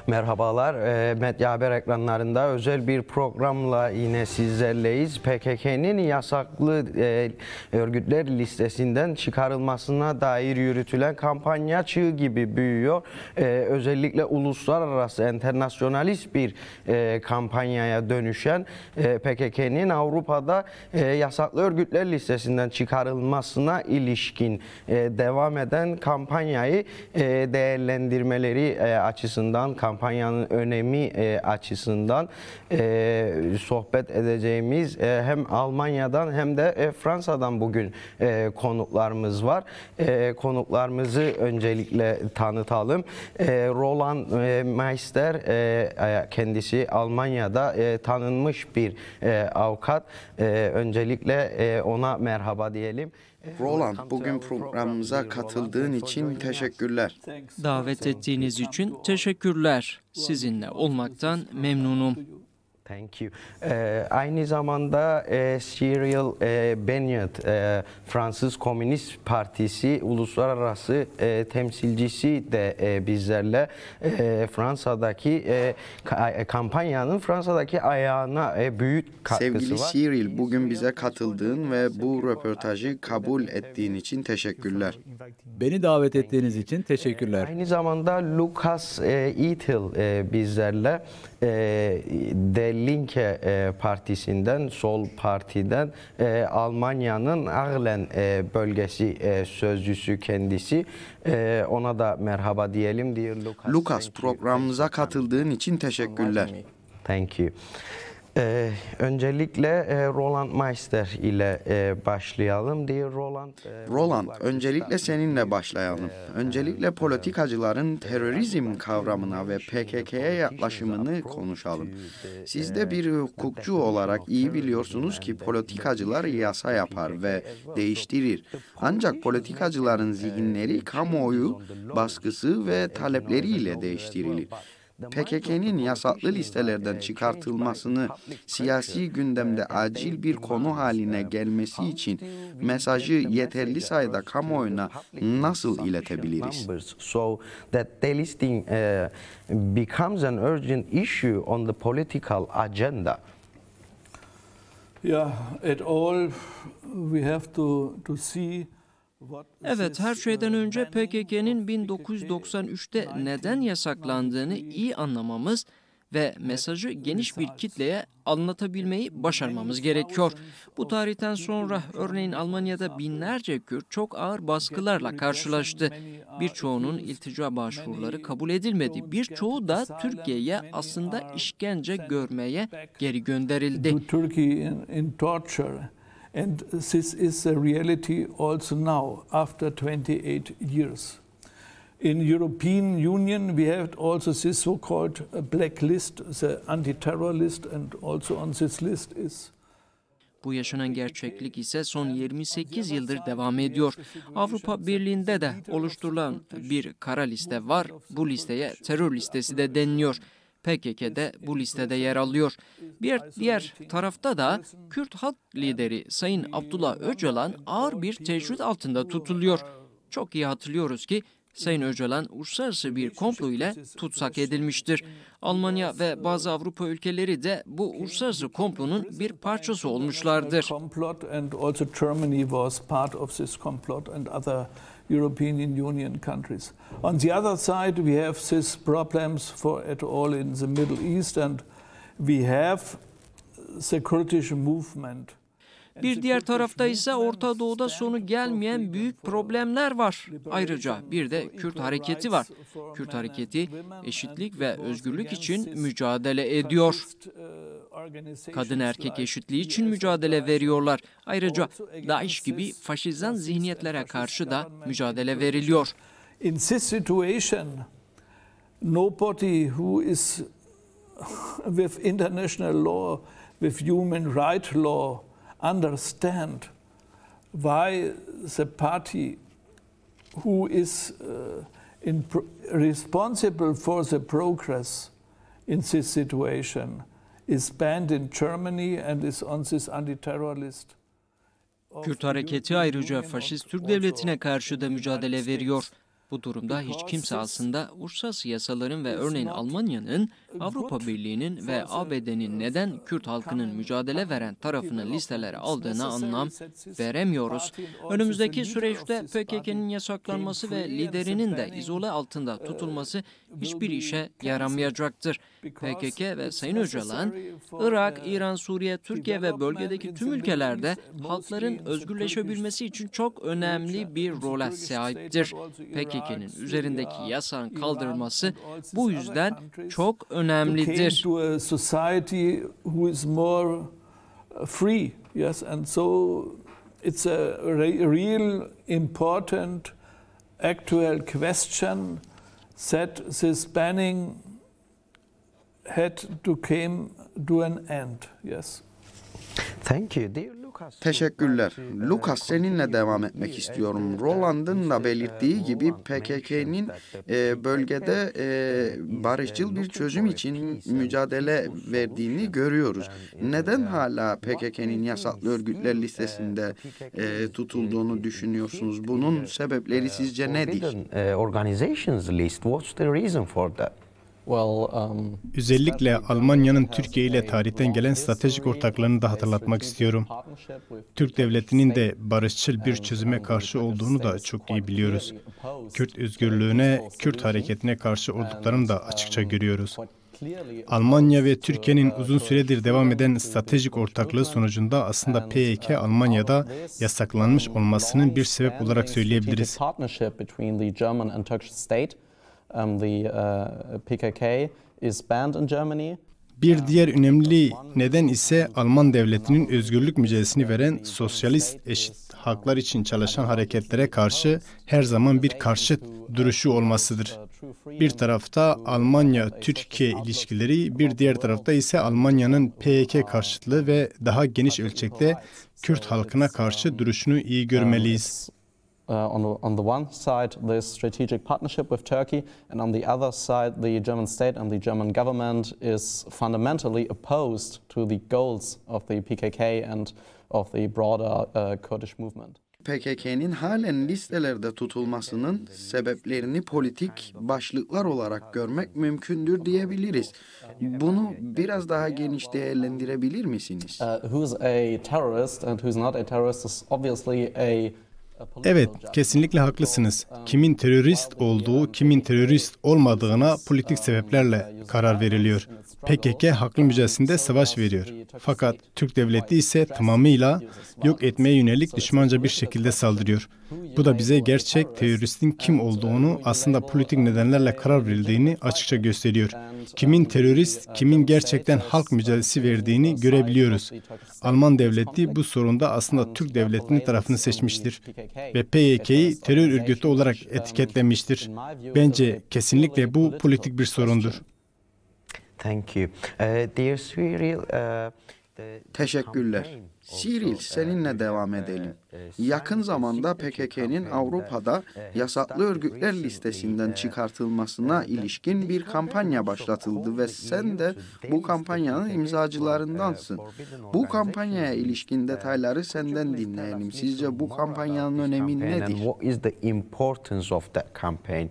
Merhabalar, Medya Haber ekranlarında özel bir programla yine sizlerleyiz. PKK'nın yasaklı örgütler listesinden çıkarılmasına dair yürütülen kampanya çığ gibi büyüyor. Özellikle uluslararası, internasyonalist bir kampanyaya dönüşen PKK'nın Avrupa'da yasaklı örgütler listesinden çıkarılmasına ilişkin devam eden kampanyayı değerlendirmeleri açısından, kampanyanın önemi açısından sohbet edeceğimiz hem Almanya'dan hem de Fransa'dan bugün konuklarımız var. Konuklarımızı öncelikle tanıtalım. Roland Meister, kendisi Almanya'da tanınmış bir avukat. Öncelikle ona merhaba diyelim. Roland, bugün programımıza katıldığın için teşekkürler. Davet ettiğiniz için teşekkürler. Sizinle olmaktan memnunum. Thank you. Aynı zamanda Cyril Beignot, Fransız Komünist Partisi uluslararası temsilcisi de bizlerle. Fransa'daki kampanyanın Fransa'daki ayağına büyük katkısı Sevgili var. Cyril, bugün bize katıldığın ve bu röportajı kabul ettiğin için teşekkürler. Beni davet ettiğiniz için teşekkürler. Aynı zamanda Lucas Itil bizlerle. De Linke partisinden, Sol Parti'den, Almanya'nın Arlen bölgesi sözcüsü kendisi. Ona da merhaba diyelim. Lucas, programımıza katıldığın için teşekkürler. Thank you. Öncelikle Roland Meister ile başlayalım. Roland, öncelikle seninle başlayalım. Öncelikle politikacıların terörizm kavramına ve PKK'ya yaklaşımını konuşalım. Siz de bir hukukçu olarak iyi biliyorsunuz ki politikacılar yasa yapar ve değiştirir. Ancak politikacıların zihinleri kamuoyu baskısı ve talepleriyle değiştirilir. PKK'nın yasaklı listelerden çıkartılmasını siyasi gündemde acil bir konu haline gelmesi için mesajı yeterli sayıda kamuoyuna nasıl iletebiliriz? So that delisting becomes an urgent issue on the political agenda. Yeah, at all we have to see. Evet, her şeyden önce PKK'nın 1993'te neden yasaklandığını iyi anlamamız ve mesajı geniş bir kitleye anlatabilmeyi başarmamız gerekiyor. Bu tarihten sonra örneğin Almanya'da binlerce Kürt çok ağır baskılarla karşılaştı. Birçoğunun iltica başvuruları kabul edilmedi. Birçoğu da Türkiye'ye aslında işkence görmeye geri gönderildi. And this is a reality also now, after 28 years. In European Union, we have also this so-called blacklist, the anti-terror list, and also on this list is... Bu yaşanan gerçeklik ise son 28 yıldır devam ediyor. Avrupa Birliği'nde de oluşturulan bir kara liste var. Bu listeye terör listesi de deniliyor. PKK de bu listede yer alıyor. Bir diğer tarafta da Kürt halk lideri Sayın Abdullah Öcalan ağır bir tecrit altında tutuluyor. Çok iyi hatırlıyoruz ki Sayın Öcalan uluslararası bir komplo ile tutsak edilmiştir. Almanya ve bazı Avrupa ülkeleri de bu uluslararası komplonun bir parçası olmuşlardır. European Union countries. On the other side, we have these problems at all in the Middle East, and we have the Kurdish movement. Bir diğer tarafta ise Orta Doğu'da sonu gelmeyen büyük problemler var. Ayrıca bir de Kürt hareketi var. Kürt hareketi eşitlik ve özgürlük için mücadele ediyor. Kadın erkek eşitliği için mücadele veriyorlar. Ayrıca DAEŞ gibi faşizan zihniyetlere karşı da mücadele veriliyor. In this situation, nobody who is with international law, with human rights law, understand why the party who is responsible for the progress in this situation is banned in Germany and is on this anti-terror list. Kürt hareketi ayrıca faşist Türk devletine karşı da mücadele veriyor. Bu durumda hiç kimse aslında uluslararası yasaların ve örneğin Almanya'nın, Avrupa Birliği'nin ve ABD'nin neden Kürt halkının mücadele veren tarafını listelere aldığına anlam veremiyoruz. Önümüzdeki süreçte PKK'nın yasaklanması ve liderinin de izole altında tutulması hiçbir işe yaramayacaktır. PKK ve Sayın Öcalan, Irak, İran, Suriye, Türkiye ve bölgedeki tüm ülkelerde halkların özgürleşebilmesi için çok önemli bir role sahiptir. PKK'nın üzerindeki yasağın kaldırılması bu yüzden çok önemlidir. Yes, and so it's a real important actual question that this banning had to came to an end. Yes. Thank you. Dear Lucas. Teşekkürler. Lucas, seninle devam etmek istiyorum. Roland'ın da belirttiği gibi PKK'nin bölgede barışçıl bir çözüm için mücadele verdiğini görüyoruz. Neden hala PKK'nin yasaklı örgütler listesinde tutulduğunu düşünüyorsunuz? Bunun sebepleri sizce nedir? Organizations list. What's the reason for that? Özellikle Almanya'nın Türkiye ile tarihten gelen stratejik ortaklığını da hatırlatmak istiyorum. Türk devletinin de barışçıl bir çözüme karşı olduğunu da çok iyi biliyoruz. Kürt özgürlüğüne, Kürt hareketine karşı olduklarını da açıkça görüyoruz. Almanya ve Türkiye'nin uzun süredir devam eden stratejik ortaklığı sonucunda aslında PKK Almanya'da yasaklanmış olmasının bir sebep olarak söyleyebiliriz. PKK is banned in Germany. Bir diğer önemli neden ise Alman devletinin özgürlük mücadelesini veren sosyalist eşit haklar için çalışan hareketlere karşı her zaman bir karşıt duruşu olmasıdır. Bir tarafta Almanya-Türkiye ilişkileri, bir diğer tarafta ise Almanya'nın PKK karşıtlığı ve daha geniş ölçekte Kürt halkına karşı duruşunu iyi görmeliyiz. On the one side, this strategic partnership with Turkey, and on the other side, the German state and the German government is fundamentally opposed to the goals of the PKK and of the broader Kurdish movement. PKK'nin halen listelerde tutulmasının sebeplerini politik başlıklar olarak görmek mümkündür diyebiliriz. Bunu biraz daha geniş değerlendirebilir misiniz? Who's a terrorist and who's not a terrorist is obviously a Evet, kesinlikle haklısınız. Kimin terörist olduğu, kimin terörist olmadığına politik sebeplerle karar veriliyor. PKK haklı mücadelesinde savaş veriyor. Fakat Türk devleti ise tamamıyla yok etmeye yönelik düşmanca bir şekilde saldırıyor. Bu da bize gerçek teröristin kim olduğunu, aslında politik nedenlerle karar verildiğini açıkça gösteriyor. Kimin terörist, kimin gerçekten halk mücadelesi verdiğini görebiliyoruz. Alman devleti bu sorunda aslında Türk devletinin tarafını seçmiştir ve PKK'yi terör örgütü olarak etiketlemiştir. Bence kesinlikle bu politik bir sorundur. Thank you. Dear Cyril, Teşekkürler. Cyril, seninle devam edelim. Yakın zamanda PKK'nin Avrupa'da yasaklı örgütler listesinden çıkartılmasına ilişkin bir kampanya başlatıldı ve sen de bu kampanyanın imzacılarındansın. Bu kampanyaya ilişkin detayları senden dinleyelim. Sizce bu kampanyanın önemi nedir? What is the importance of that campaign?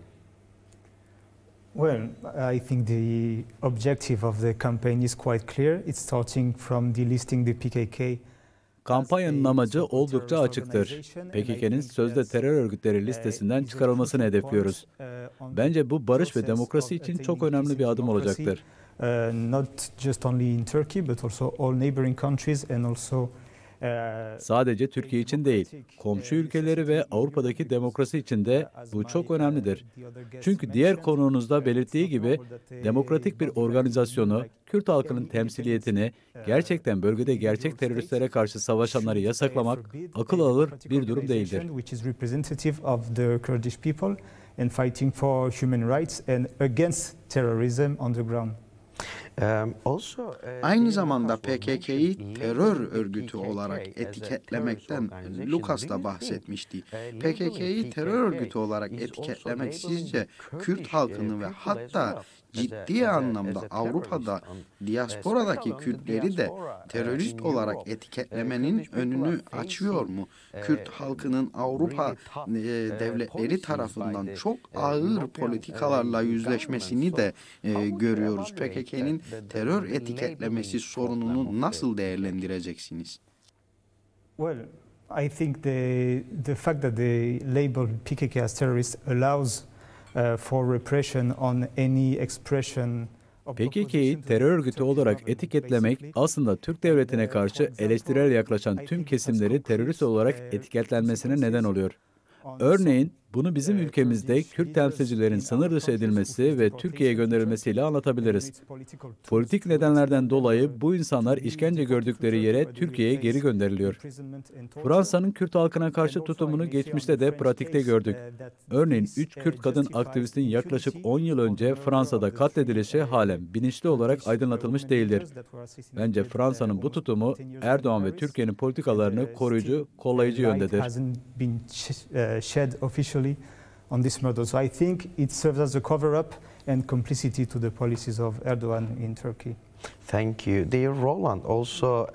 Well, I think the objective of the campaign is quite clear. It's starting from delisting the PKK. Kampanyanın amacı oldukça açıktır. PKK'nin sözde terör örgütleri listesinden çıkarılmasını hedefliyoruz. Bence bu barış ve demokrasi için çok önemli bir adım olacaktır. Not just only in Turkey, but also all neighboring countries and also Sadece Türkiye için değil, komşu ülkeleri ve Avrupa'daki demokrasi için de bu çok önemlidir. Çünkü diğer konunuzda belirttiği gibi demokratik bir organizasyonu, Kürt halkının temsiliyetini, gerçekten bölgede gerçek teröristlere karşı savaşanları yasaklamak akıl alır bir durum değildir. Aynı zamanda PKK'yı terör örgütü olarak etiketlemekten Lucas da bahsetmişti. PKK'yı terör örgütü olarak etiketlemek sizce Kürt halkını ve hatta ciddi anlamda Avrupa'da diasporadaki Kürtleri de terörist olarak etiketlemenin önünü açıyor mu? Kürt halkının Avrupa devletleri tarafından çok ağır politikalarla yüzleşmesini de görüyoruz. PKK'nın terör etiketlemesi sorununu nasıl değerlendireceksiniz? Well, I think the fact that they label PKK as terrorist allows for repression on any expression. PKK'yı terör örgütü olarak etiketlemek aslında Türk devletine karşı eleştirel yaklaşan tüm kesimleri terörist olarak etiketlenmesine neden oluyor. Örneğin bunu bizim ülkemizde Kürt temsilcilerin sınır dışı edilmesi ve Türkiye'ye gönderilmesiyle anlatabiliriz. Politik nedenlerden dolayı bu insanlar işkence gördükleri yere Türkiye'ye geri gönderiliyor. Fransa'nın Kürt halkına karşı tutumunu geçmişte de pratikte gördük. Örneğin 3 Kürt kadın aktivistin yaklaşık 10 yıl önce Fransa'da katledilişi halen bilinçli olarak aydınlatılmış değildir. Bence Fransa'nın bu tutumu Erdoğan ve Türkiye'nin politikalarını koruyucu, kollayıcı yöndedir. On this murder. So I think it serves as a cover-up and complicity to the policies of Erdogan in Turkey. Thank you. Dear Roland, also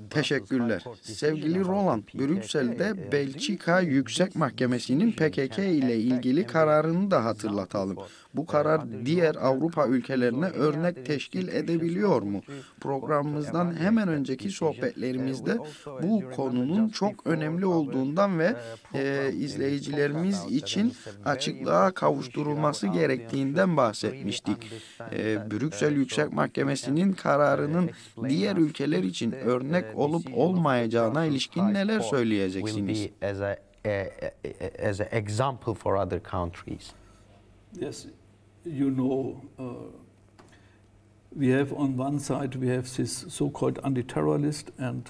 Teşekkürler. Sevgili Roland, Brüksel'de Belçika Yüksek Mahkemesi'nin PKK ile ilgili kararını da hatırlatalım. Bu karar diğer Avrupa ülkelerine örnek teşkil edebiliyor mu? Programımızdan hemen önceki sohbetlerimizde bu konunun çok önemli olduğundan ve izleyicilerimiz için açıklığa kavuşturulması gerektiğinden bahsetmiştik. Brüksel Yüksek Mahkemesi'nin kararının diğer ülkeler için örnek olup olmayacağına ilişkin neler söyleyeceksiniz? As an example for other countries. Yes, you know, we have on one side we have this so-called anti-terrorist and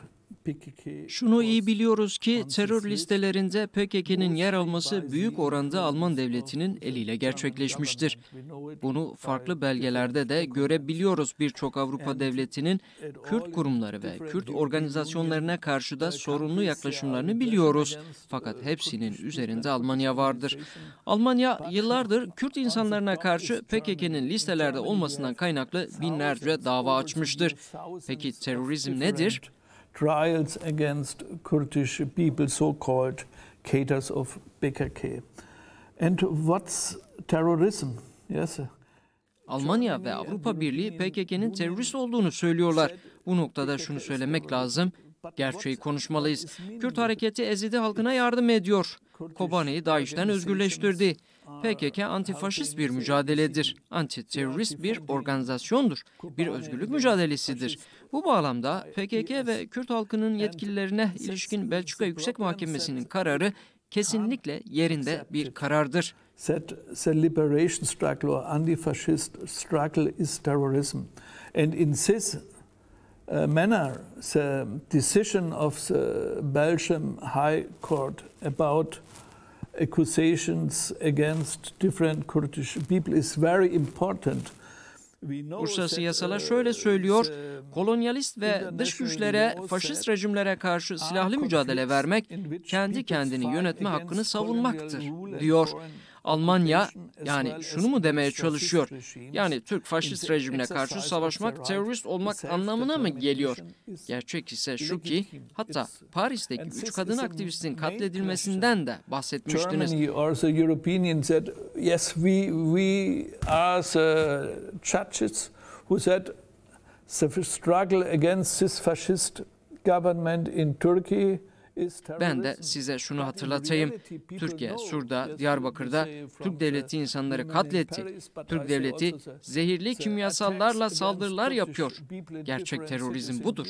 Şunu iyi biliyoruz ki terör listelerinde PKK'nın yer alması büyük oranda Alman devletinin eliyle gerçekleşmiştir. Bunu farklı belgelerde de görebiliyoruz. Birçok Avrupa devletinin Kürt kurumları ve Kürt organizasyonlarına karşı da sorunlu yaklaşımlarını biliyoruz. Fakat hepsinin üzerinde Almanya vardır. Almanya yıllardır Kürt insanlarına karşı PKK'nın listelerde olmasından kaynaklı binlerce dava açmıştır. Peki terörizm nedir? Trials against Kurdish people, so-called cadres of PKK. And what's terrorism? Yes. Almanya ve Avrupa Birliği PKK'nın terörist olduğunu söylüyorlar. Bu noktada şunu söylemek lazım. Gerçeği konuşmalıyız. Kürt hareketi Ezidi halkına yardım ediyor. Kobane'yi DAEŞ'ten özgürleştirdi. PKK antifaşist bir mücadeledir. Antiterörist bir organizasyondur. Bir özgürlük mücadelesidir. Bu bağlamda PKK ve Kürt halkının yetkililerine ilişkin Belçika Yüksek Mahkemesi'nin kararı kesinlikle yerinde bir karardır. The liberation struggle or anti-fascist struggle is terrorism. And in this manner, the decision of the Belgian High Court about accusations against different Kurdish people is very important. Uluslararası yasalar şöyle söylüyor, kolonyalist ve dış güçlere, faşist rejimlere karşı silahlı mücadele vermek, kendi kendini yönetme hakkını savunmaktır, diyor. Almanya yani şunu mu demeye çalışıyor? Yani Türk faşist rejimine karşı savaşmak terörist olmak anlamına mı geliyor? Gerçek ise şu ki hatta Paris'teki 3 kadın aktivistin katledilmesinden de bahsetmiştiniz. Germany or the European said yes we are the judges who said the struggle against this fascist government in Turkey. Ben de size şunu hatırlatayım. Türkiye, Sur'da, Diyarbakır'da Türk devleti insanları katletti. Türk devleti zehirli kimyasallarla saldırılar yapıyor. Gerçek terörizm budur.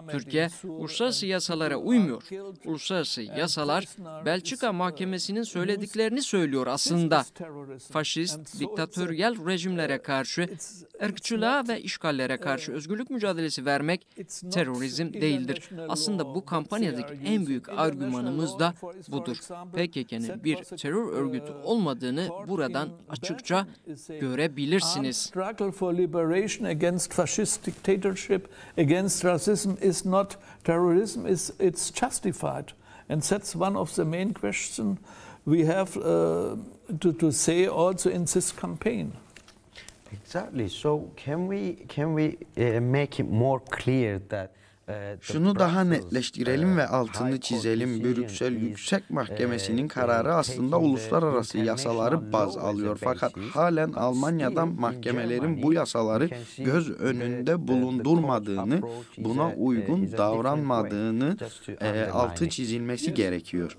Türkiye, uluslararası yasalara uymuyor. Uluslararası yasalar Belçika Mahkemesi'nin söylediklerini söylüyor aslında. Faşist, diktatöryel rejimlere karşı, ırkçılığa ve işgallere karşı özgürlük mücadelesi vermek terörizm değildir. Aslında bu kampanyadaki en büyük argümanımız da budur. PKK'nın bir terör örgütü olmadığını buradan açıkça görebilirsiniz. Struggle for liberation against fascist dictatorship, against racism is not terrorism, it's justified. And that's one of the main questions we have to say also in this campaign. Exactly. So can we make it more clear that Şunu daha netleştirelim ve altını çizelim. Brüksel Yüksek Mahkemesi'nin kararı aslında uluslararası yasaları baz alıyor. Fakat halen Almanya'da mahkemelerin bu yasaları göz önünde bulundurmadığını, buna uygun davranmadığını altı çizilmesi gerekiyor.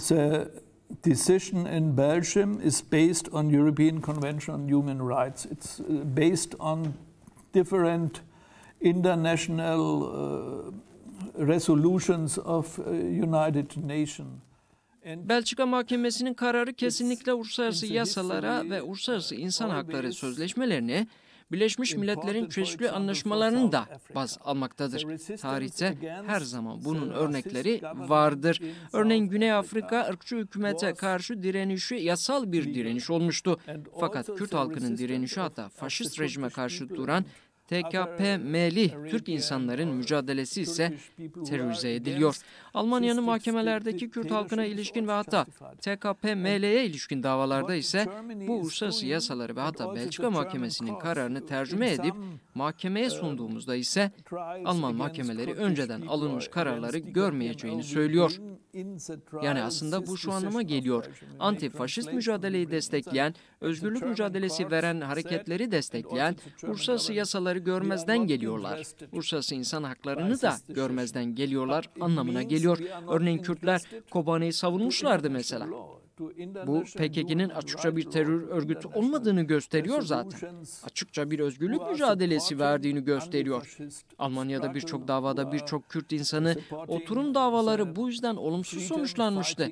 The decision in Belgium is based on European Convention on Human Rights. It's based on different international resolutions of United Nations. Belçika Mahkemesi'nin kararı kesinlikle uluslararası yasalara ve uluslararası insan hakları sözleşmelerine, Birleşmiş Milletler'in çeşitli anlaşmalarını da baz almaktadır. Tarihte her zaman bunun örnekleri vardır. Örneğin Güney Afrika ırkçı hükümete karşı direnişi yasal bir direniş olmuştu. Fakat Kürt halkının direnişi, hatta faşist rejime karşı duran TKP-M'li Türk insanların mücadelesi ise terörize ediliyor. Almanya'nın mahkemelerdeki Kürt halkına ilişkin ve hatta TKP-ML'ye ilişkin davalarda ise bu uluslararası yasaları ve hatta Belçika Mahkemesi'nin kararını tercüme edip mahkemeye sunduğumuzda ise Alman mahkemeleri önceden alınmış kararları görmeyeceğini söylüyor. Yani aslında bu şu anlama geliyor: antifaşist mücadeleyi destekleyen, özgürlük mücadelesi veren hareketleri destekleyen uluslararası yasaları görmezden geliyorlar. Uluslararası insan haklarını da görmezden geliyorlar anlamına geliyor. Örneğin Kürtler Kobani'yi savunmuşlardı mesela. Bu PKK'nın açıkça bir terör örgütü olmadığını gösteriyor zaten. Açıkça bir özgürlük mücadelesi verdiğini gösteriyor. Almanya'da birçok davada birçok Kürt insanı oturum davaları bu yüzden olumsuz sonuçlanmıştı.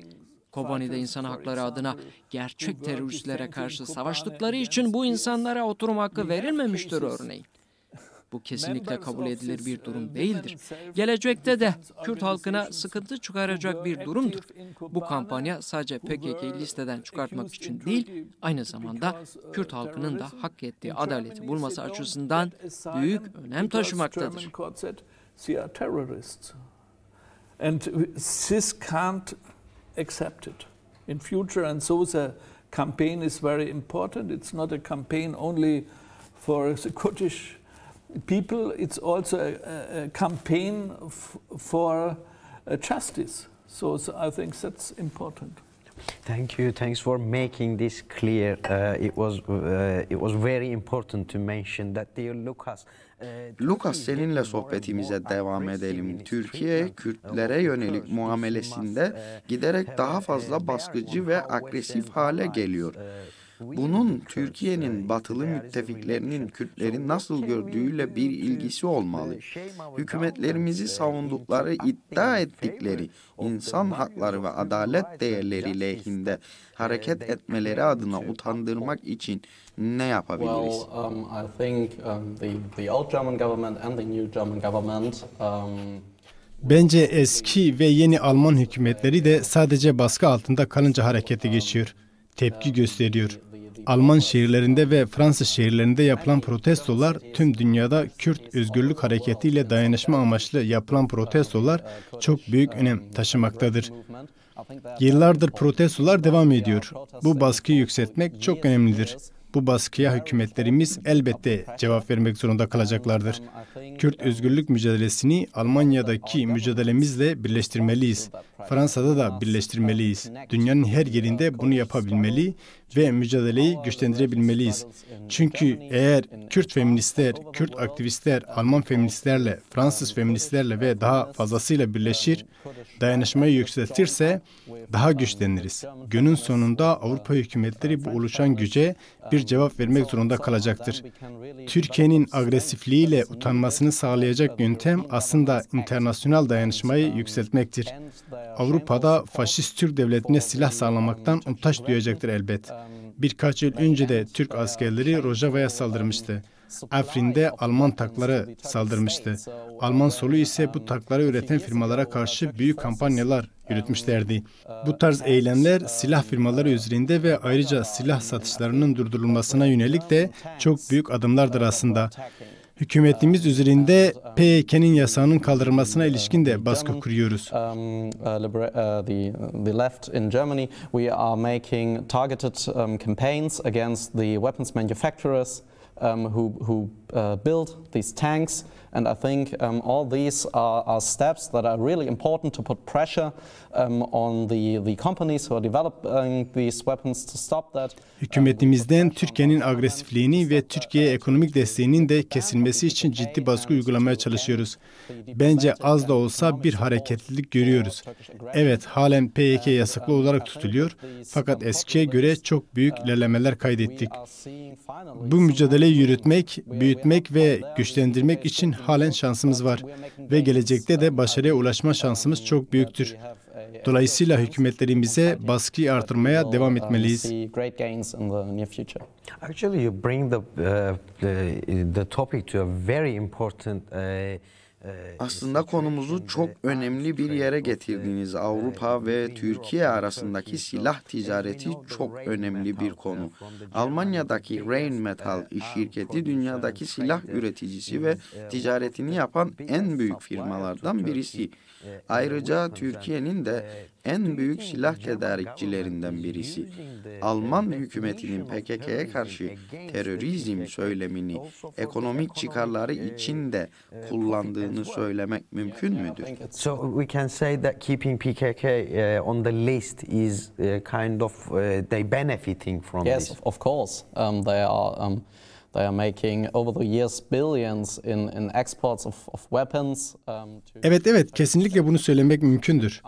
Kobani'de insan hakları adına gerçek teröristlere karşı savaştıkları için bu insanlara oturum hakkı verilmemiştir örneğin. Bu kesinlikle kabul edilir bir durum değildir. Gelecekte de Kürt halkına sıkıntı çıkaracak bir durumdur. Bu kampanya sadece PKK'yı listeden çıkartmak için değil, aynı zamanda Kürt halkının da hak ettiği adaleti bulması açısından büyük önem taşımaktadır. And this can't accept it in future, and so the campaign is very important. It's not a campaign only for the Kurdish people, it's also a campaign for justice. So I think that's important. Thank you. Thanks for making this clear. It was very important to mention that, dear Lucas. Lucas, seninle sohbetimize devam edelim. Türkiye, Kürtlere yönelik muamelesinde giderek daha fazla baskıcı ve agresif hale geliyor. Bunun Türkiye'nin batılı müttefiklerinin Kürtleri nasıl gördüğüyle bir ilgisi olmalı. Hükümetlerimizi savundukları, iddia ettikleri insan hakları ve adalet değerleri lehinde hareket etmeleri adına utandırmak için ne yapabiliriz? Well, I think the old German government and the new German government Bence eski ve yeni Alman hükümetleri de sadece baskı altında kalınca harekete geçiyor, tepki gösteriyor. Alman şehirlerinde ve Fransız şehirlerinde yapılan protestolar, tüm dünyada Kürt özgürlük hareketiyle dayanışma amaçlı yapılan protestolar çok büyük önem taşımaktadır. Yıllardır protestolar devam ediyor. Bu baskıyı yükseltmek çok önemlidir. Bu baskıya hükümetlerimiz elbette cevap vermek zorunda kalacaklardır. Kürt özgürlük mücadelesini Almanya'daki mücadelemizle birleştirmeliyiz. Fransa'da da birleştirmeliyiz. Dünyanın her yerinde bunu yapabilmeli ve mücadeleyi güçlendirebilmeliyiz. Çünkü eğer Kürt feministler, Kürt aktivistler, Alman feministlerle, Fransız feministlerle ve daha fazlasıyla birleşir, dayanışmayı yükseltirse daha güçleniriz. Günün sonunda Avrupa hükümetleri bu oluşan güce bir cevap vermek zorunda kalacaktır. Türkiye'nin agresifliğiyle utanmasını sağlayacak yöntem aslında internasyonel dayanışmayı yükseltmektir. Avrupa'da faşist Türk devletine silah sağlamaktan utanç duyacaktır elbet. Birkaç yıl önce de Türk askerleri Rojava'ya saldırmıştı. Afrin'de Alman tankları saldırmıştı. Alman solu ise bu tankları üreten firmalara karşı büyük kampanyalar yürütmüşlerdi. Bu tarz eylemler silah firmaları üzerinde ve ayrıca silah satışlarının durdurulmasına yönelik de çok büyük adımlardır aslında. Hükümetimiz üzerinde PKK'nin yasağının kaldırılmasına ilişkin de baskı kuruyoruz. The left in Germany, we are making targeted campaigns against the weapons manufacturers who build these tanks. And I think all these are steps that are really important to put pressure on the companies who are developing these weapons to stop that. Hükümetimizden Türkiye'nin agresifliğini ve Türkiye'ye ekonomik desteğinin de kesilmesi için ciddi baskı uygulamaya çalışıyoruz. Bence az da olsa bir hareketlilik görüyoruz. Evet, halen PKK yasaklı olarak tutuluyor. Fakat eskiye göre çok büyük ilerlemeler kaydettik. Bu mücadeleyi yürütmek, büyütmek ve güçlendirmek için halen şansımız var ve gelecekte de başarıya ulaşma şansımız çok büyüktür. Dolayısıyla hükümetlerimize baskıyı artırmaya devam etmeliyiz. Actually, you bring the topic to a very important Aslında konumuzu çok önemli bir yere getirdiniz. Avrupa ve Türkiye arasındaki silah ticareti çok önemli bir konu. Almanya'daki Rheinmetall şirketi dünyadaki silah üreticisi ve ticaretini yapan en büyük firmalardan birisi. Ayrıca Türkiye'nin de en büyük silah tedarikçilerinden birisi. Alman hükümetinin PKK'ya karşı terörizm söylemini ekonomik çıkarları için de kullandığını söylemek mümkün müdür? So we can say that keeping PKK on the list is kind of they benefiting from this. Yes, of course. They are making over the years billions in exports of weapons. Evet, kesinlikle bunu söylemek mümkündür.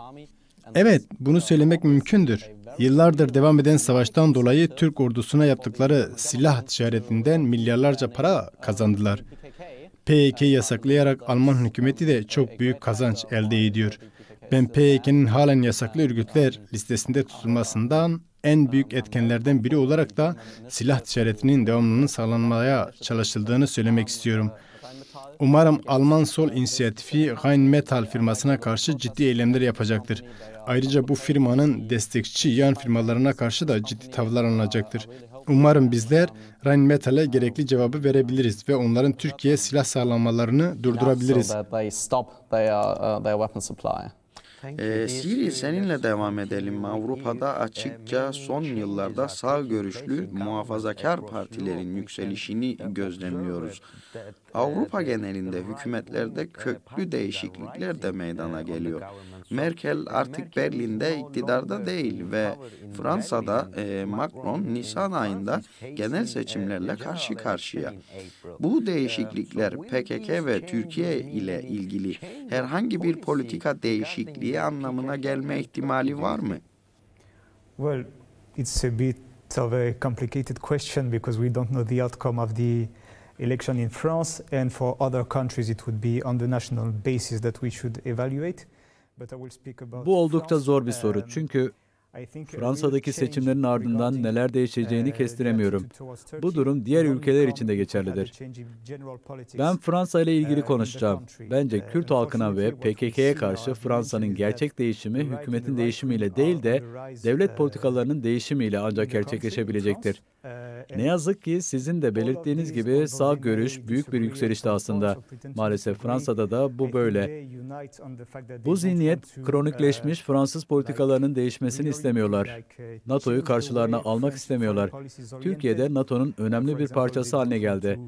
Evet, bunu söylemek mümkündür. Yıllardır devam eden savaştan dolayı Türk ordusuna yaptıkları silah ticaretinden milyarlarca para kazandılar. PKK'yi yasaklayarak Alman hükümeti de çok büyük kazanç elde ediyor. Ben PKK'nin halen yasaklı örgütler listesinde tutulmasından en büyük etkenlerden biri olarak da silah ticaretinin devamlılığının sağlanmaya çalışıldığını söylemek istiyorum. Umarım Alman sol inisiyatifi Rheinmetall firmasına karşı ciddi eylemler yapacaktır. Ayrıca bu firmanın destekçi yan firmalarına karşı da ciddi tavırlar alınacaktır. Umarım bizler Rheinmetall'e gerekli cevabı verebiliriz ve onların Türkiye'ye silah sağlamalarını durdurabiliriz. Siri, seninle devam edelim. Avrupa'da açıkça son yıllarda sağ görüşlü muhafazakar partilerin yükselişini gözlemliyoruz. Avrupa genelinde hükümetlerde köklü değişiklikler de meydana geliyor. Merkel artık Berlin'de iktidarda değil ve Fransa'da Macron Nisan ayında genel seçimlerle karşı karşıya. Bu değişiklikler PKK ve Türkiye ile ilgili herhangi bir politika değişikliği anlamına gelme ihtimali var mı? Well, it's a bit of a complicated question because we don't know the outcome of the election in France, and for other countries it would be on the national basis that we should evaluate. But I will speak about Bu oldukça zor bir soru çünkü Fransa'daki seçimlerin ardından neler değişeceğini kestiremiyorum. Bu durum diğer ülkeler için de geçerlidir. Ben Fransa ile ilgili konuşacağım. Bence Kürt halkına ve PKK'ya karşı Fransa'nın gerçek değişimi hükümetin değişimiyle değil de devlet politikalarının değişimiyle ancak gerçekleşebilecektir. Ne yazık ki sizin de belirttiğiniz gibi sağ görüş büyük bir yükselişte aslında. Maalesef Fransa'da da bu böyle. Bu zihniyet kronikleşmiş Fransız politikalarının değişmesini istemiyorlar. NATO'yu karşılarına almak istemiyorlar. Türkiye'de NATO'nun önemli bir parçası haline geldi.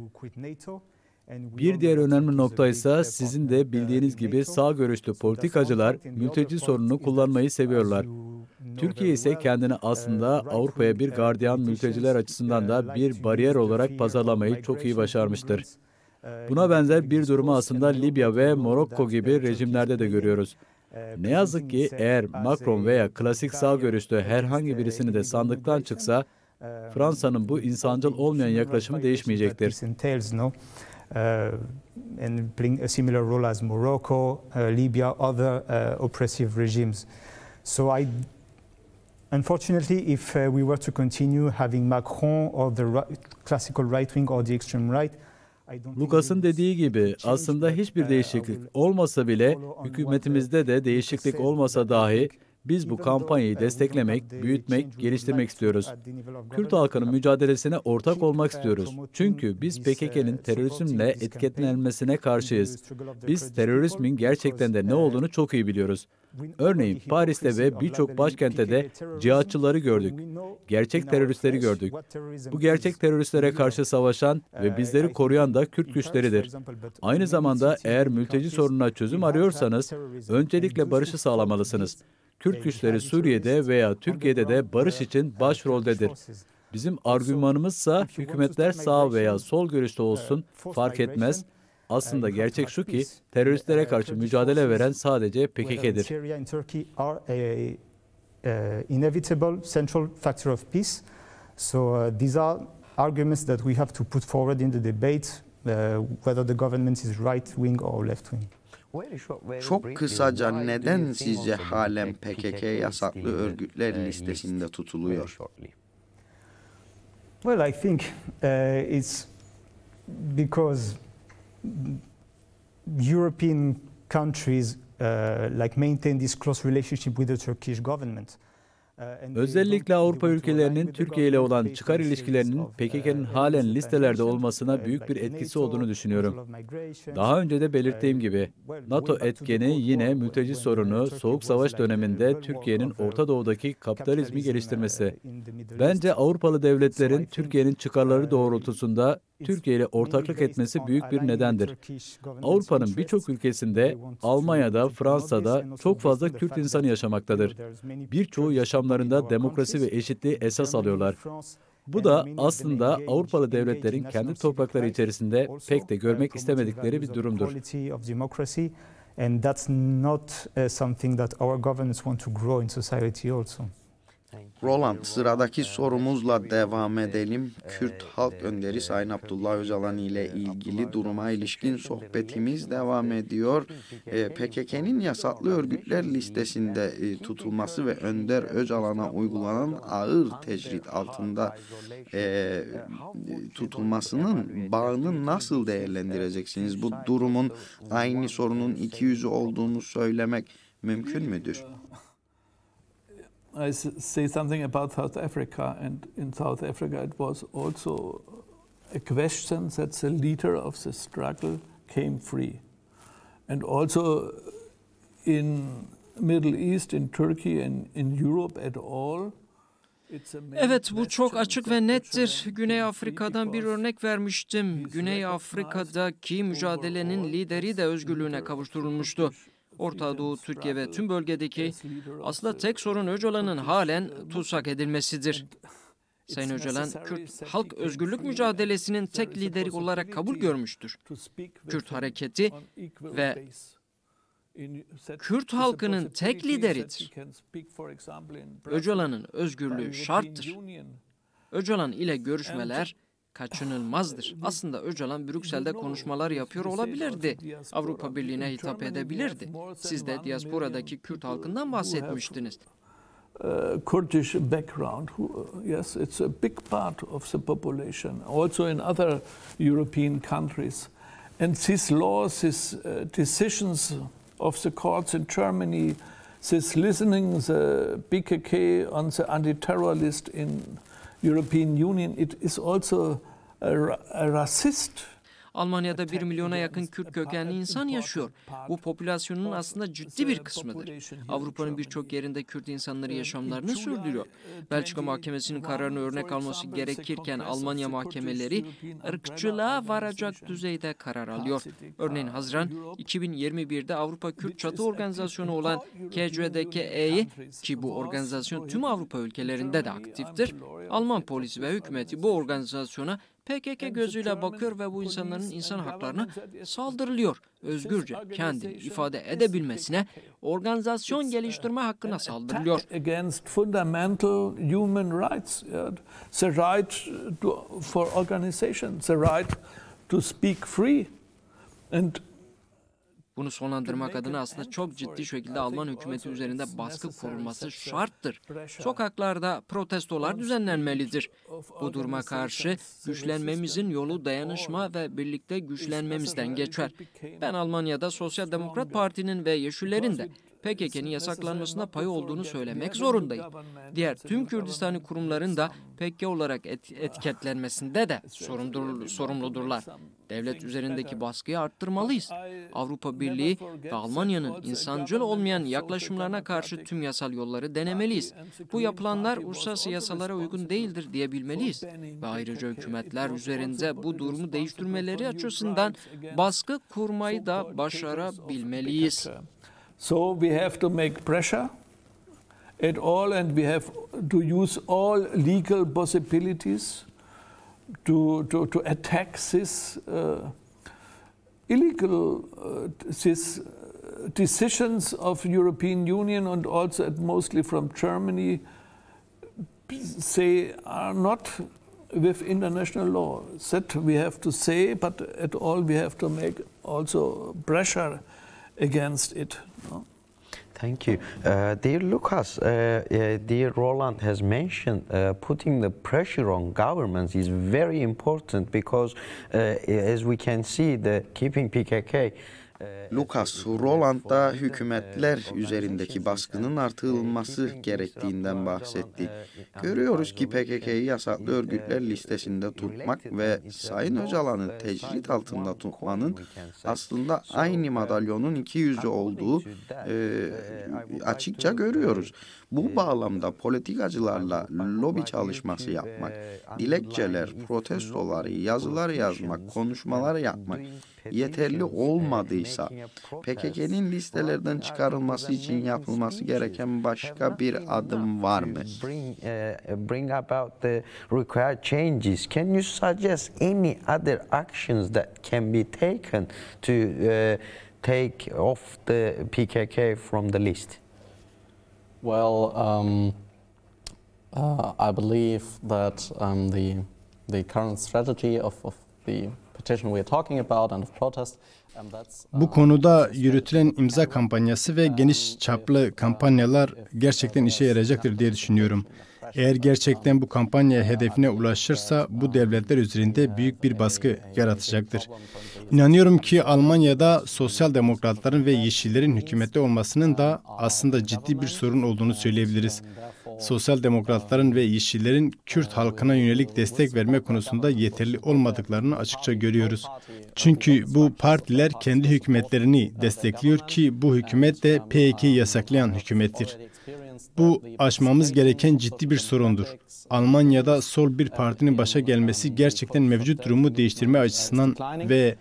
Bir diğer önemli nokta ise sizin de bildiğiniz gibi sağ görüşlü politikacılar mülteci sorununu kullanmayı seviyorlar. Türkiye ise kendini aslında Avrupa'ya bir gardiyan mülteciler açısından da bir bariyer olarak pazarlamayı çok iyi başarmıştır. Buna benzer bir durumu aslında Libya ve Morokko gibi rejimlerde de görüyoruz. Ne yazık ki eğer Macron veya klasik sağ görüşlü herhangi birisini de sandıktan çıksa, Fransa'nın bu insancıl olmayan yaklaşımı değişmeyecektir. And playing a similar role as Morocco, Libya, other oppressive regimes. So unfortunately, if we were to continue having Macron or the classical right wing or the extreme right Lucas'ın dediği gibi aslında hiçbir değişiklik olmasa bile, hükümetimizde de değişiklik olmasa dahi biz bu kampanyayı desteklemek, büyütmek, geliştirmek istiyoruz. Kürt halkının mücadelesine ortak olmak istiyoruz. Çünkü biz PKK'nın terörizmle etiketlenmesine karşıyız. Biz terörizmin gerçekten de ne olduğunu çok iyi biliyoruz. Örneğin Paris'te ve birçok başkentte de cihatçıları gördük. Gerçek teröristleri gördük. Bu gerçek teröristlere karşı savaşan ve bizleri koruyan da Kürt güçleridir. Aynı zamanda eğer mülteci sorununa çözüm arıyorsanız öncelikle barışı sağlamalısınız. Kürt güçleri Suriye'de veya Türkiye'de de barış için başroldedir. Bizim argümanımızsa hükümetler sağ veya sol görüşte olsun fark etmez. Aslında gerçek şu ki teröristlere karşı mücadele veren sadece PKK'dir. Inevitable central factor of peace. So these are arguments that we have to put forward in the debate, whether the government is right wing or left wing. Çok kısaca neden sizce halen PKK yasaklı örgütler listesinde tutuluyor? Well, I think it's because European countries like maintain this close relationship with the Turkish government. Özellikle Avrupa ülkelerinin Türkiye ile olan çıkar ilişkilerinin PKK'nın halen listelerde olmasına büyük bir etkisi olduğunu düşünüyorum. Daha önce de belirttiğim gibi, NATO etkeni yine mülteci sorunu, Soğuk Savaş döneminde Türkiye'nin Orta Doğu'daki kapitalizmi geliştirmesi. Bence Avrupalı devletlerin Türkiye'nin çıkarları doğrultusunda Türkiye ile ortaklık etmesi büyük bir nedendir. Avrupa'nın birçok ülkesinde, Almanya'da, Fransa'da çok fazla Kürt insanı yaşamaktadır. Birçoğu yaşamlarında demokrasi ve eşitliği esas alıyorlar. Bu da aslında Avrupalı devletlerin kendi toprakları içerisinde pek de görmek istemedikleri bir durumdur. And that's not something that our governments want to grow in society also. Roland, sıradaki sorumuzla devam edelim. Kürt halk önderi Sayın Abdullah Öcalan ile ilgili duruma ilişkin sohbetimiz devam ediyor. PKK'nın yasaklı örgütler listesinde tutulması ve Önder Öcalan'a uygulanan ağır tecrit altında tutulmasının bağını nasıl değerlendireceksiniz? Bu durumun aynı sorunun iki yüzü olduğunu söylemek mümkün müdür? I say something about South Africa, and in South Africa it was also a question that the leader of the struggle came free. And also in Middle East, in Turkey and in Europe at all. Evet, bu çok açık ve nettir. Güney Afrika'dan bir örnek vermiştim. Güney Afrika'daki mücadelenin lideri de özgürlüğüne kavuşturulmuştu. Orta Doğu, Türkiye ve tüm bölgedeki aslında tek sorun Öcalan'ın halen tutsak edilmesidir. Sayın Öcalan, Kürt halk özgürlük mücadelesinin tek lideri olarak kabul görmüştür. Kürt hareketi ve Kürt halkının tek lideridir. Öcalan'ın özgürlüğü şarttır. Öcalan ile görüşmeler kaçınılmazdır. Aslında Öcalan Brüksel'de konuşmalar yapıyor olabilirdi. Avrupa Birliği'ne hitap edebilirdi. Siz de diasporadaki Kürt halkından bahsetmiştiniz. Kurdish background, yes, it's a big part of the population, also in other European countries. And these laws, these decisions of the courts in Germany, this listening the PKK on the anti-terror list in European Union, it is also a racist. Almanya'da 1 milyona yakın Kürt kökenli insan yaşıyor. Bu popülasyonun aslında ciddi bir kısmıdır. Avrupa'nın birçok yerinde Kürt insanları yaşamlarını sürdürüyor. Belçika mahkemesinin kararını örnek alması gerekirken Almanya mahkemeleri ırkçılığa varacak düzeyde karar alıyor. Örneğin Haziran 2021'de Avrupa Kürt Çatı Organizasyonu olan KCDK'yi, ki bu organizasyon tüm Avrupa ülkelerinde de aktiftir, Alman polisi ve hükümeti bu organizasyona PKK gözüyle bakıyor ve bu insanların insan haklarına saldırılıyor. Özgürce kendini ifade edebilmesine, organizasyon geliştirme hakkına saldırılıyor. Against fundamental human rights, the right for organization, the right to speak free, and Bunu sonlandırmak adına aslında çok ciddi şekilde Alman hükümeti üzerinde baskı kurulması şarttır. Sokaklarda protestolar düzenlenmelidir. Bu duruma karşı güçlenmemizin yolu dayanışma ve birlikte güçlenmemizden geçer. Ben Almanya'da Sosyal Demokrat Parti'nin ve Yeşillerin de PKK'nın yasaklanmasına payı olduğunu söylemek zorundayım. Diğer tüm Kürdistani kurumların da PKK olarak etiketlenmesinde de sorumludurlar. Devlet üzerindeki baskıyı arttırmalıyız. Avrupa Birliği ve Almanya'nın insancıl olmayan yaklaşımlarına karşı tüm yasal yolları denemeliyiz. Bu yapılanlar uluslararası yasalara uygun değildir diyebilmeliyiz. Ve ayrıca hükümetler üzerinde bu durumu değiştirmeleri açısından baskı kurmayı da başarabilmeliyiz. So we have to make pressure at all, and we have to use all legal possibilities to attack this illegal this decisions of European Union, and also mostly from Germany, say are not with international law. That we have to say, but at all we have to make also pressure against it. No? Thank you. Dear Lucas, dear Roland has mentioned putting the pressure on governments is very important because as we can see, the keeping PKK Lucas, Roland da hükümetler üzerindeki baskının artırılması gerektiğinden bahsetti. Görüyoruz ki PKK'yı yasaklı örgütler listesinde tutmak ve Sayın Öcalan'ı tecrit altında tutmanın aslında aynı madalyonun iki yüzü olduğu açıkça görüyoruz. Bu bağlamda politikacılarla lobi çalışması yapmak, dilekçeler, protestoları, yazılar yazmak, konuşmalar yapmak yeterli olmadıysa PKK'nin listelerden çıkarılması için yapılması gereken başka bir adım var mı? Bring about the required changes. Can you suggest any other actions that can be taken to take off the PKK from the list? Well, I believe that the current strategy of the petition we are talking about and of protest. Bu konuda yürütülen imza kampanyası ve geniş çaplı kampanyalar gerçekten işe yarayacaktır diye düşünüyorum. Eğer gerçekten bu kampanya hedefine ulaşırsa bu devletler üzerinde büyük bir baskı yaratacaktır. İnanıyorum ki Almanya'da sosyal demokratların ve yeşillerin hükümette olmasının da aslında ciddi bir sorun olduğunu söyleyebiliriz. Sosyal demokratların ve yeşillerin Kürt halkına yönelik destek verme konusunda yeterli olmadıklarını açıkça görüyoruz. Çünkü bu partiler kendi hükümetlerini destekliyor ki bu hükümet de PKK'yı yasaklayan hükümettir. Bu aşmamız gereken ciddi bir sorundur. Almanya'da sol bir partinin başa gelmesi gerçekten mevcut durumu değiştirme açısından ve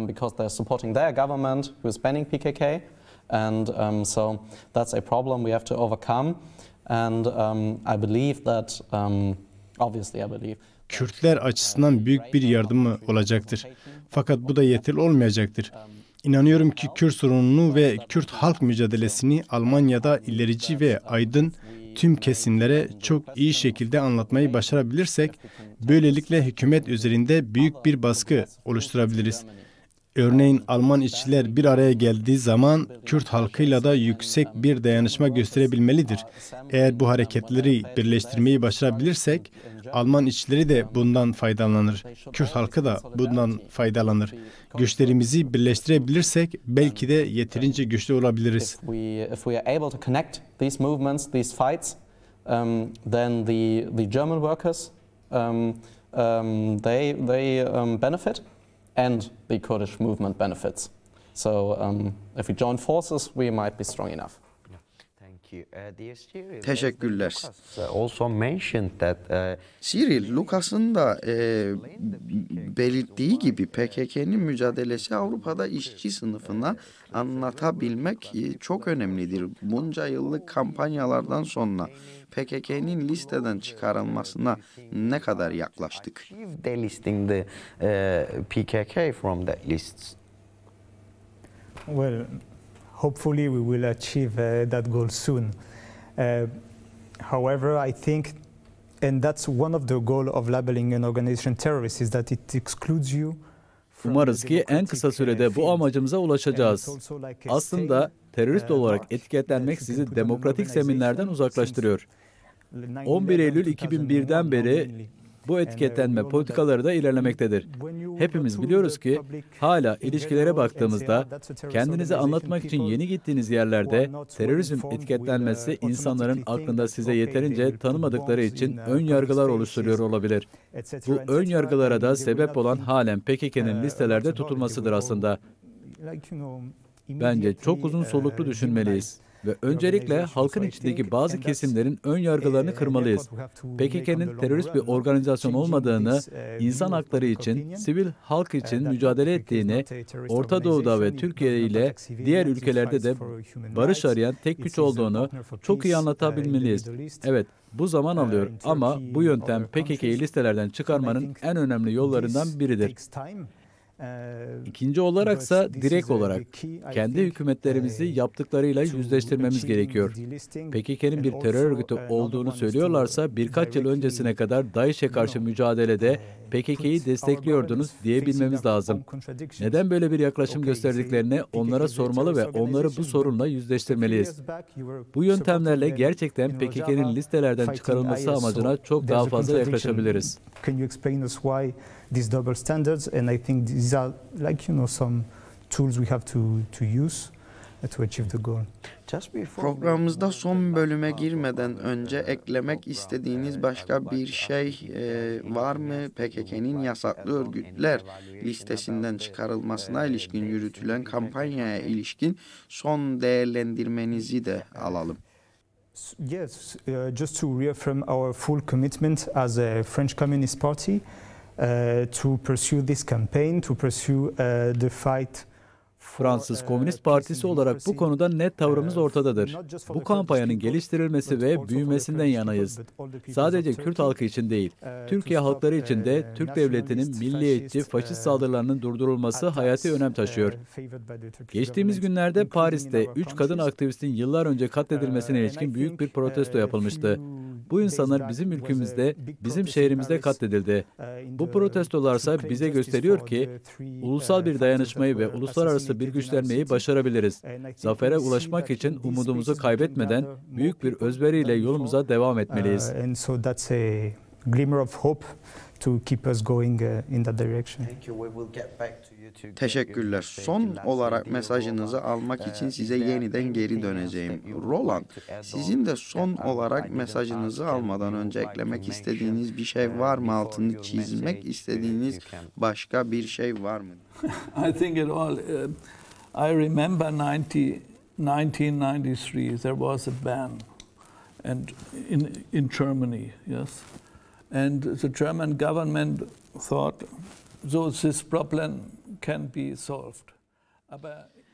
because they're supporting their government who is banning PKK, and so that's a problem we have to overcome. And I believe that obviously I believe Kürtler açısından büyük bir yardımı olacaktır. Fakat bu da yeterli olmayacaktır. İnanıyorum ki Kürt sorununu ve Kürt halk mücadelesini Almanya'da ilerici ve aydın tüm kesimlere çok iyi şekilde anlatmayı başarabilirsek, böylelikle hükümet üzerinde büyük bir baskı oluşturabiliriz. Örneğin Alman işçiler bir araya geldiği zaman Kürt halkıyla da yüksek bir dayanışma gösterebilmelidir. Eğer bu hareketleri birleştirmeyi başarabilirsek, Alman işçileri de bundan faydalanır. Kürt halkı da bundan faydalanır. Güçlerimizi birleştirebilirsek belki de yeterince güçlü olabiliriz. If we are able to connect these movements, these fights, then the German workers they benefit. And the Kurdish movement benefits. So if we join forces, we might be strong enough. Teşekkürler. Also mentioned that Cyril, Lucas'ın da belirttiği gibi PKK'nin mücadelesi Avrupa'da işçi sınıfına anlatabilmek çok önemlidir. Bunca yıllık kampanyalardan sonra PKK'nin listeden çıkarılmasına ne kadar yaklaştık? delisting the PKK from that list. Well, hopefully we will achieve that goal soon. However, I think, and that's one of the goals of labeling an organization terrorist, is that it excludes you Umarız ki en kısa sürede bu amacımıza ulaşacağız. Aslında terörist olarak etiketlenmek sizi demokratik zeminlerden uzaklaştırıyor. 11 Eylül 2001'den beri bu etiketlenme politikaları da ilerlemektedir. Hepimiz biliyoruz ki hala ilişkilere baktığımızda kendinizi anlatmak için yeni gittiğiniz yerlerde terörizm etiketlenmesi insanların aklında size yeterince tanımadıkları için ön yargılar oluşturuyor olabilir. Bu ön yargılara da sebep olan halen PKK'nın listelerde tutulmasıdır aslında. Bence çok uzun soluklu düşünmeliyiz. Ve öncelikle halkın içindeki bazı kesimlerin ön yargılarını kırmalıyız. PKK'nın terörist bir organizasyon olmadığını, insan hakları için, sivil halk için mücadele ettiğini, Orta Doğu'da ve Türkiye ile diğer ülkelerde de barış arayan tek güç olduğunu çok iyi anlatabilmeliyiz. Evet, bu zaman alıyor ama bu yöntem PKK'yi listelerden çıkarmanın en önemli yollarından biridir. İkinci olaraksa direkt olarak kendi hükümetlerimizi yaptıklarıyla yüzleştirmemiz gerekiyor. PKK'nın bir terör örgütü olduğunu söylüyorlarsa birkaç yıl öncesine kadar DAEŞ'e karşı mücadelede PKK'yı destekliyordunuz diyebilmemiz lazım. Neden böyle bir yaklaşım gösterdiklerini onlara sormalı ve onları bu sorunla yüzleştirmeliyiz. Bu yöntemlerle gerçekten PKK'nın listelerden çıkarılması amacına çok daha fazla yaklaşabiliriz. These double standards, and I think these are some tools we have to use to achieve the goal. Programımızda son bölüme girmeden önce eklemek istediğiniz başka bir şey var mı? PKK'nın yasaklı örgütler listesinden çıkarılmasına ilişkin yürütülen kampanyaya ilişkin son değerlendirmenizi de alalım. Yes, just to reaffirm our full commitment as a French Communist Party to pursue this campaign, to pursue the fight. Fransız Komünist Partisi olarak bu konuda net tavrımız ortadadır. Bu kampanyanın geliştirilmesi ve büyümesinden yanayız. Sadece Kürt halkı için değil, Türkiye halkları için de Türk devletinin milliyetçi, faşist saldırılarının durdurulması hayati önem taşıyor. Geçtiğimiz günlerde Paris'te 3 kadın aktivistin yıllar önce katledilmesine ilişkin büyük bir protesto yapılmıştı. Bu insanlar bizim ülkemizde, bizim şehrimizde katledildi. Bu protestolarsa bize gösteriyor ki ulusal bir dayanışmayı ve uluslararası bir güçlenmeyi başarabiliriz. Zafere ulaşmak için umudumuzu kaybetmeden büyük bir özveriyle yolumuza devam etmeliyiz. To keep us going in that direction. Teşekkürler. Son olarak mesajınızı almak için size yeniden geri döneceğim. Roland, sizin de son olarak mesajınızı almadan önce eklemek istediğiniz bir şey var mı? Altını çizmek istediğiniz başka bir şey var mı? I think it all. I remember 1993. There was a ban, and in Germany, yes. And the German government thought, so this problem can be solved.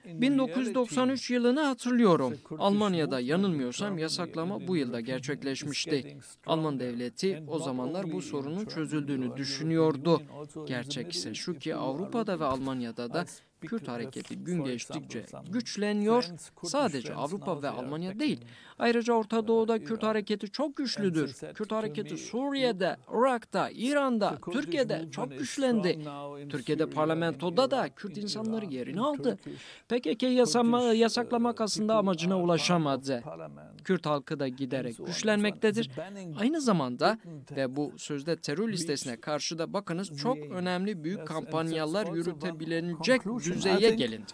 1993 yılını hatırlıyorum. Almanya'da yanılmıyorsam yasaklama bu yılda gerçekleşmişti. Alman devleti o zamanlar bu sorunun çözüldüğünü düşünüyordu. Gerçek ise şu ki Avrupa'da ve Almanya'da da Kürt hareketi gün geçtikçe güçleniyor. Sadece Avrupa ve Almanya değil. Ayrıca Orta Doğu'da Kürt hareketi çok güçlüdür. Kürt hareketi Suriye'de, Irak'ta, İran'da, Türkiye'de çok güçlendi. Türkiye'de parlamentoda da Kürt insanları yerini aldı. PKK'yı yasaklamak aslında amacına ulaşamadı. Kürt halkı da giderek güçlenmektedir. Aynı zamanda ve bu sözde terör listesine karşı da bakınız çok önemli büyük kampanyalar yürütebilecek düzeye gelindi.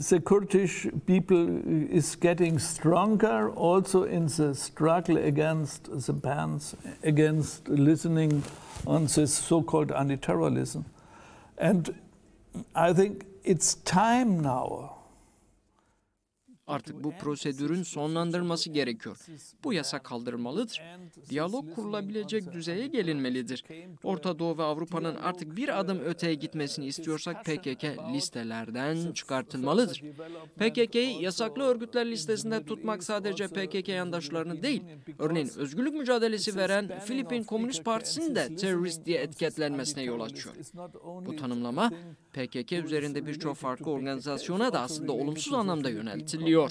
The Kurdish people is getting stronger also in the struggle against the bans, against listening on this so-called anti-terrorism. And I think it's time now. Artık bu prosedürün sonlandırılması gerekiyor. Bu yasa kaldırılmalıdır. Diyalog kurulabilecek düzeye gelinmelidir. Orta Doğu ve Avrupa'nın artık bir adım öteye gitmesini istiyorsak PKK listelerden çıkartılmalıdır. PKK'yı yasaklı örgütler listesinde tutmak sadece PKK yandaşlarını değil, örneğin özgürlük mücadelesi veren Filipin Komünist Partisi'nin de terörist diye etiketlenmesine yol açıyor. Bu tanımlama PKK üzerinde birçok farklı organizasyona da aslında olumsuz anlamda yöneltiliyor.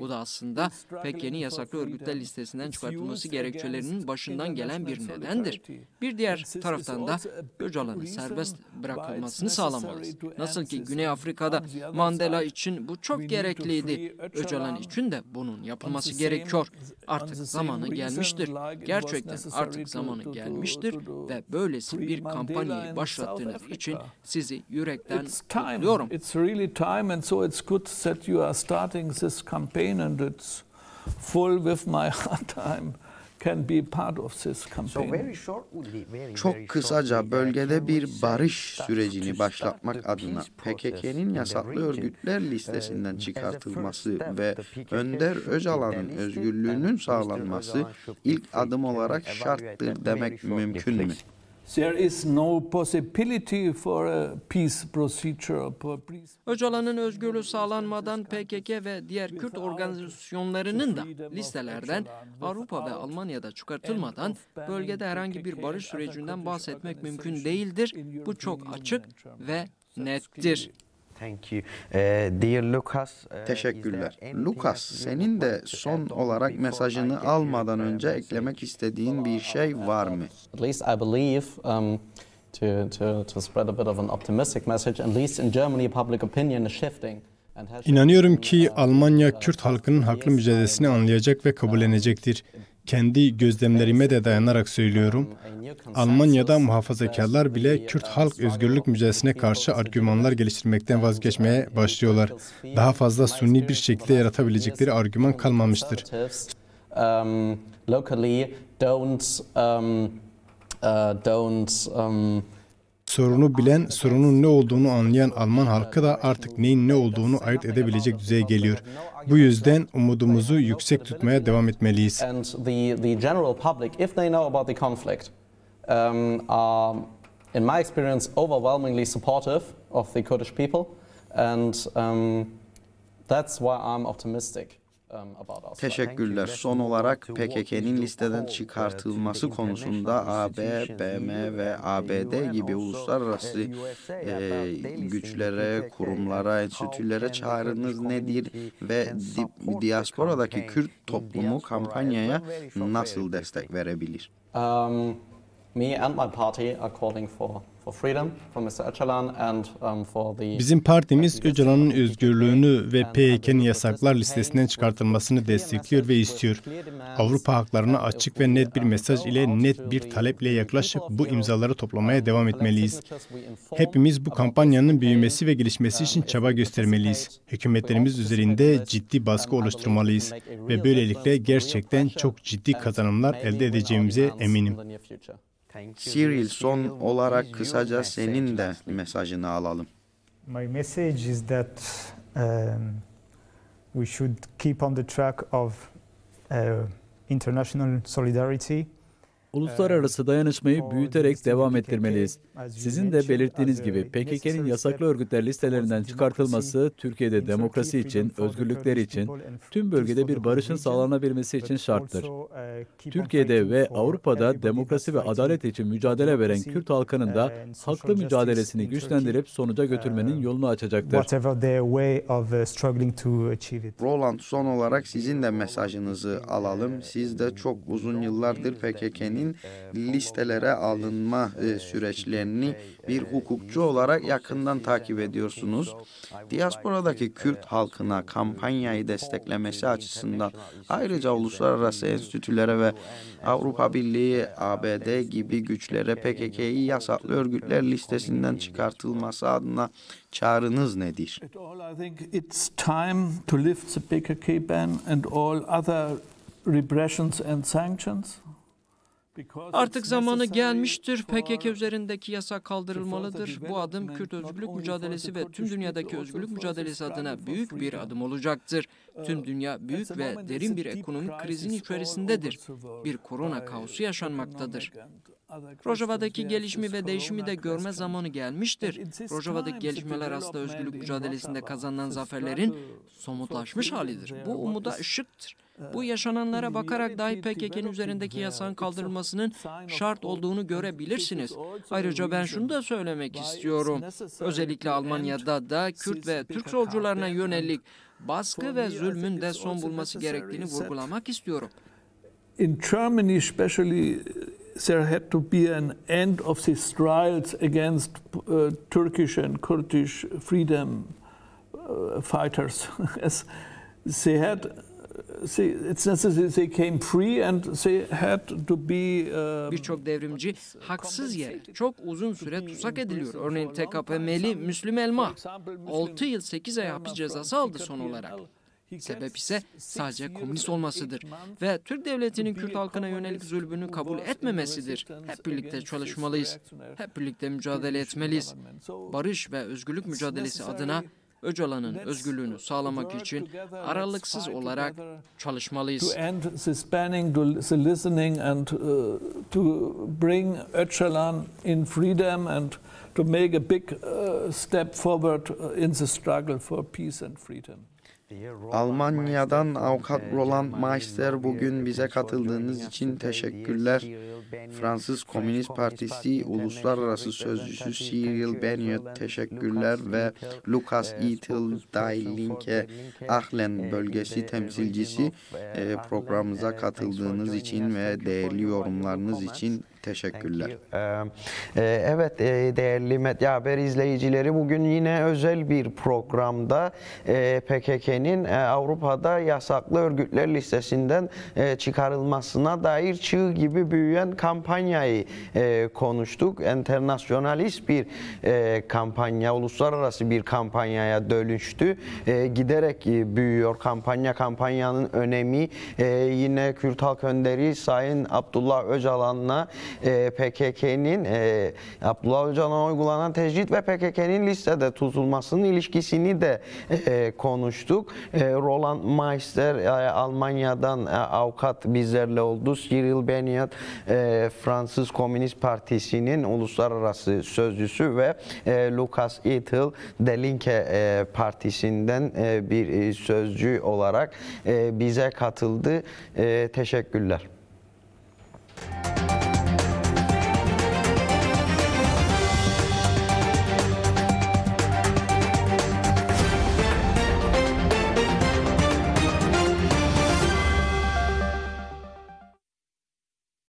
Bu da aslında PKK'nin yasaklı örgütler listesinden çıkartılması gerekçelerinin başından gelen bir nedendir. Bir diğer taraftan da Öcalan'ın serbest bırakılmasını sağlamalıyız. Nasıl ki Güney Afrika'da Mandela için bu çok gerekliydi. Öcalan için de bunun yapılması gerekiyor. Artık zamanı gelmiştir. Gerçekten artık zamanı gelmiştir ve böylesi bir kampanyayı başlattığınız için sizi yürekten kutluyorum. It's really time, and so it's good that you are starting this campaign, and it's full with my hard time. Can be part of this campaign. Çok kısaca bölgede bir barış sürecini başlatmak adına PKK'nin yasaklı örgütler listesinden çıkartılması ve Önder Öcalan'ın özgürlüğünün sağlanması ilk adım olarak şarttır demek mümkün mü? There is no possibility for a peace procedure. Öcalan'ın özgürlüğü sağlanmadan PKK ve diğer Kürt organizasyonlarının da listelerden Avrupa ve Almanya'da çıkartılmadan bölgede herhangi bir barış sürecinden bahsetmek mümkün değildir. Bu çok açık ve nettir. Dear Lucas, Teşekkürler. Lucas, senin de son olarak mesajını almadan önce eklemek istediğin bir şey var mı? At least I believe to spread a bit of an optimistic message, at least in Germany public opinion is shifting. İnanıyorum ki Almanya Kürt halkının haklı mücadelesini anlayacak ve kabullenecektir. Kendi gözlemlerime de dayanarak söylüyorum. Almanya'da muhafazakarlar bile Kürt halk özgürlük mücadelesine karşı argümanlar geliştirmekten vazgeçmeye başlıyorlar. Daha fazla suni bir şekilde yaratabilecekleri argüman kalmamıştır. Sorunu bilen, sorunun ne olduğunu anlayan Alman halkı da artık neyin ne olduğunu ayırt edebilecek düzeye geliyor. Bu yüzden umudumuzu yüksek tutmaya devam etmeliyiz. And the general public, if they know about the conflict, are, in my experience, overwhelmingly supportive of the Kurdish people, and that's why I'm optimistic. Teşekkürler. Son olarak PKK'nin listeden çıkartılması konusunda AB, BM ve ABD gibi uluslararası güçlere, kurumlara, enstitülere çağrınız nedir ve diasporadaki Kürt toplumu kampanyaya nasıl destek verebilir? Me and my party are calling for freedom for Mr. Öcalan and for the... Bizim partimiz Öcalan'ın özgürlüğünü ve PKK'nin yasaklar listesinden çıkartılmasını destekliyor ve istiyor. Avrupa haklarına açık ve net bir mesaj ile net bir taleple yaklaşıp bu imzaları toplamaya devam etmeliyiz. Hepimiz bu kampanyanın büyümesi ve gelişmesi için çaba göstermeliyiz. Hükümetlerimiz üzerinde ciddi baskı oluşturmalıyız ve böylelikle gerçekten çok ciddi kazanımlar elde edeceğimize eminim. Cyril, son olarak kısaca senin de mesajını alalım. My message is that we should keep on the track of international solidarity. Uluslararası dayanışmayı büyüterek devam ettirmeliyiz. Sizin de belirttiğiniz gibi PKK'nin yasaklı örgütler listelerinden çıkartılması Türkiye'de demokrasi için, özgürlükleri için, tüm bölgede bir barışın sağlanabilmesi için şarttır. Türkiye'de ve Avrupa'da demokrasi ve adalet için mücadele veren Kürt halkının da haklı mücadelesini güçlendirip sonuca götürmenin yolunu açacaktır. Roland, son olarak sizin de mesajınızı alalım. Siz de çok uzun yıllardır PKK'nin listelere alınma süreçlerini bir hukukçu olarak yakından takip ediyorsunuz. Diasporadaki Kürt halkına kampanyayı desteklemesi açısından ayrıca uluslararası enstitülere ve Avrupa Birliği, ABD gibi güçlere PKK'yi yasaklı örgütler listesinden çıkartılması adına çağrınız nedir? I think it's time to lift the PKK ban and all other repressions and sanctions. Artık zamanı gelmiştir. PKK üzerindeki yasak kaldırılmalıdır. Bu adım Kürt özgürlük mücadelesi ve tüm dünyadaki özgürlük mücadelesi adına büyük bir adım olacaktır. Tüm dünya büyük ve derin bir ekonomik krizin içerisindedir. Bir korona kaosu yaşanmaktadır. Rojava'daki gelişimi ve değişimi de görme zamanı gelmiştir. Rojava'daki gelişmeler aslında özgürlük mücadelesinde kazanılan zaferlerin somutlaşmış halidir. Bu umuda ışıktır. Bu yaşananlara bakarak dahi PKK'nın üzerindeki yasağın kaldırılmasının şart olduğunu görebilirsiniz. Ayrıca ben şunu da söylemek istiyorum. Özellikle Almanya'da da Kürt ve Türk solcularına yönelik baskı ve zulmün de son bulması gerektiğini vurgulamak istiyorum. In Germany especially, there had to be an end of these trials against Turkish and Kurdish freedom fighters. As they had, it's necessary they came free and they had to be. Birçok devrimci haksız yere çok uzun süre tutsak ediliyor. Örneğin TKP'li Müslüm Elma 6 yıl 8 ay hapis cezası aldı son olarak. Sebep ise sadece komünist olmasıdır ve Türk devletinin Kürt halkına yönelik zulmünü kabul etmemesidir. Hep birlikte çalışmalıyız, hep birlikte mücadele etmeliyiz. Barış ve özgürlük mücadelesi adına Öcalan'ın özgürlüğünü sağlamak için aralıksız olarak çalışmalıyız. To end this banning, to listening and to bring Öcalan in freedom and to make a big step forward in the struggle for peace and freedom. Almanya'dan avukat Roland Meister, bugün bize katıldığınız için teşekkürler. Fransız Komünist Partisi Uluslararası Sözcüsü Cyril Beignot teşekkürler ve Lukas Itil Die Linke Aachen bölgesi temsilcisi programımıza katıldığınız için ve değerli yorumlarınız için teşekkürler. Evet, değerli Medya Haber izleyicileri, bugün yine özel bir programda PKK'nin Avrupa'da yasaklı örgütler listesinden çıkarılmasına dair çığ gibi büyüyen kampanyayı konuştuk. Enternasyonalist bir kampanya, uluslararası bir kampanyaya dönüştü. Giderek büyüyor kampanyanın önemi. Yine Kürt halk önderi Sayın Abdullah Öcalan'la PKK'nin Abdullah Öcalan'a uygulanan tecrit ve PKK'nin listede tutulmasının ilişkisini de konuştuk. Roland Meister Almanya'dan avukat bizlerle oldu. Cyril Beignot Fransız Komünist Partisi'nin uluslararası sözcüsü ve Lukas Itil Die Linke Partisi'nden bir sözcü olarak bize katıldı. Teşekkürler.